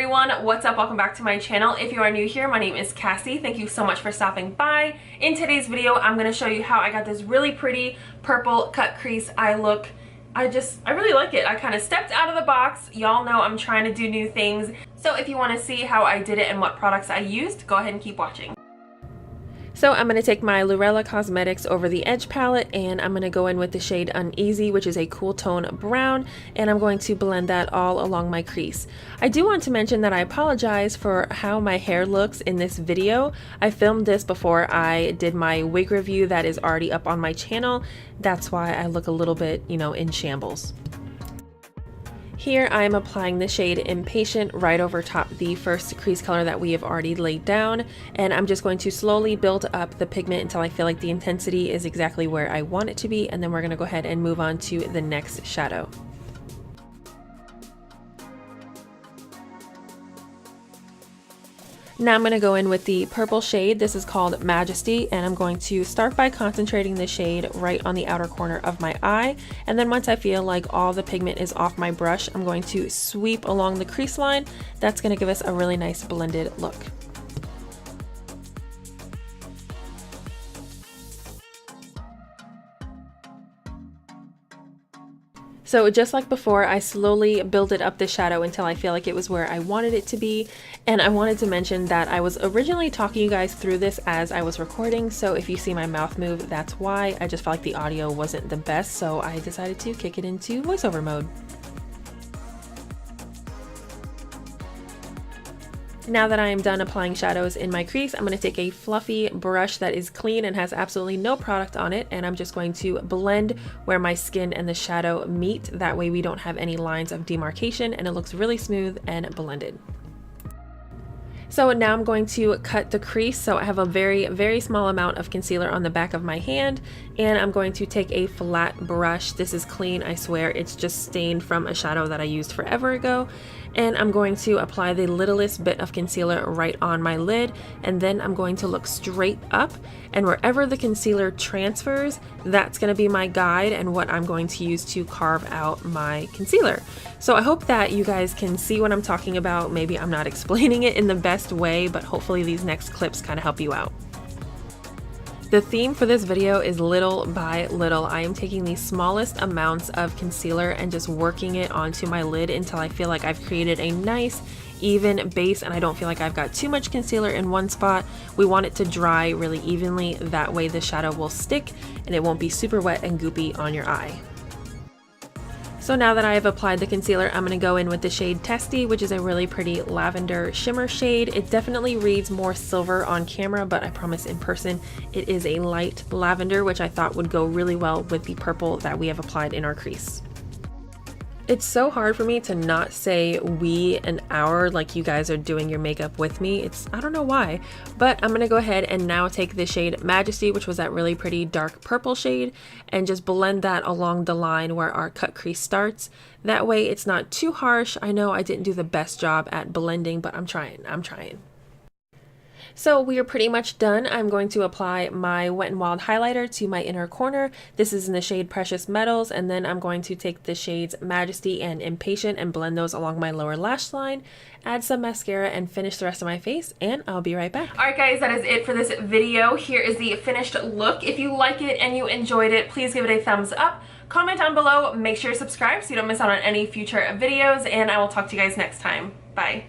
everyone, what's up? Welcome back to my channel. If you are new here, my name is Cassie. Thank you so much for stopping by. In today's video, I'm going to show you how I got this really pretty purple cut crease eye look. I really like it. I kind of stepped out of the box. Y'all know I'm trying to do new things. So if you want to see how I did it and what products I used, go ahead and keep watching. So I'm going to take my Lurella Cosmetics Over the Edge palette and I'm going to go in with the shade Uneasy, which is a cool tone brown, and I'm going to blend that all along my crease. I do want to mention that I apologize for how my hair looks in this video. I filmed this before I did my wig review that is already up on my channel. That's why I look a little bit, in shambles. Here I am applying the shade Impatient right over top the first crease color that we have already laid down, and I'm just going to slowly build up the pigment until I feel like the intensity is exactly where I want it to be, and then we're going to go ahead and move on to the next shadow. Now I'm going to go in with the purple shade. This is called Majesty, and I'm going to start by concentrating the shade right on the outer corner of my eye, and then once I feel like all the pigment is off my brush, I'm going to sweep along the crease line. That's going to give us a really nice blended look. So just like before, I slowly builded up the shadow until I feel like it was where I wanted it to be. And I wanted to mention that I was originally talking you guys through this as I was recording, so if you see my mouth move, that's why. I just felt like the audio wasn't the best, so I decided to kick it into voiceover mode. Now that I am done applying shadows in my crease, I'm going to take a fluffy brush that is clean and has absolutely no product on it, and I'm just going to blend where my skin and the shadow meet. That way we don't have any lines of demarcation and it looks really smooth and blended. So now I'm going to cut the crease. So I have a very small amount of concealer on the back of my hand, and I'm going to take a flat brush. This is clean, I swear. It's just stained from a shadow that I used forever ago. And I'm going to apply the littlest bit of concealer right on my lid, and then I'm going to look straight up, and wherever the concealer transfers, that's going to be my guide and what I'm going to use to carve out my concealer. So I hope that you guys can see what I'm talking about. Maybe I'm not explaining it in the best way, but hopefully these next clips kind of help you out. The theme for this video is little by little. I am taking the smallest amounts of concealer and just working it onto my lid until I feel like I've created a nice even base and I don't feel like I've got too much concealer in one spot. We want it to dry really evenly. That way the shadow will stick and it won't be super wet and goopy on your eye. So now that I have applied the concealer, I'm going to go in with the shade Testy, which is a really pretty lavender shimmer shade. It definitely reads more silver on camera, but I promise in person it is a light lavender, which I thought would go really well with the purple that we have applied in our crease. It's so hard for me to not say we and our like you guys are doing your makeup with me. I don't know why, but I'm gonna go ahead and now take the shade Majesty, which was that really pretty dark purple shade, and just blend that along the line where our cut crease starts. That way it's not too harsh. I know I didn't do the best job at blending, but I'm trying. So we are pretty much done. I'm going to apply my Wet n Wild highlighter to my inner corner. This is in the shade Precious Metals, and then I'm going to take the shades Majesty and Impatient and blend those along my lower lash line, add some mascara, and finish the rest of my face, and I'll be right back. Alright guys, that is it for this video. Here is the finished look. If you like it and you enjoyed it, please give it a thumbs up. Comment down below, make sure to subscribe so you don't miss out on any future videos, and I will talk to you guys next time. Bye.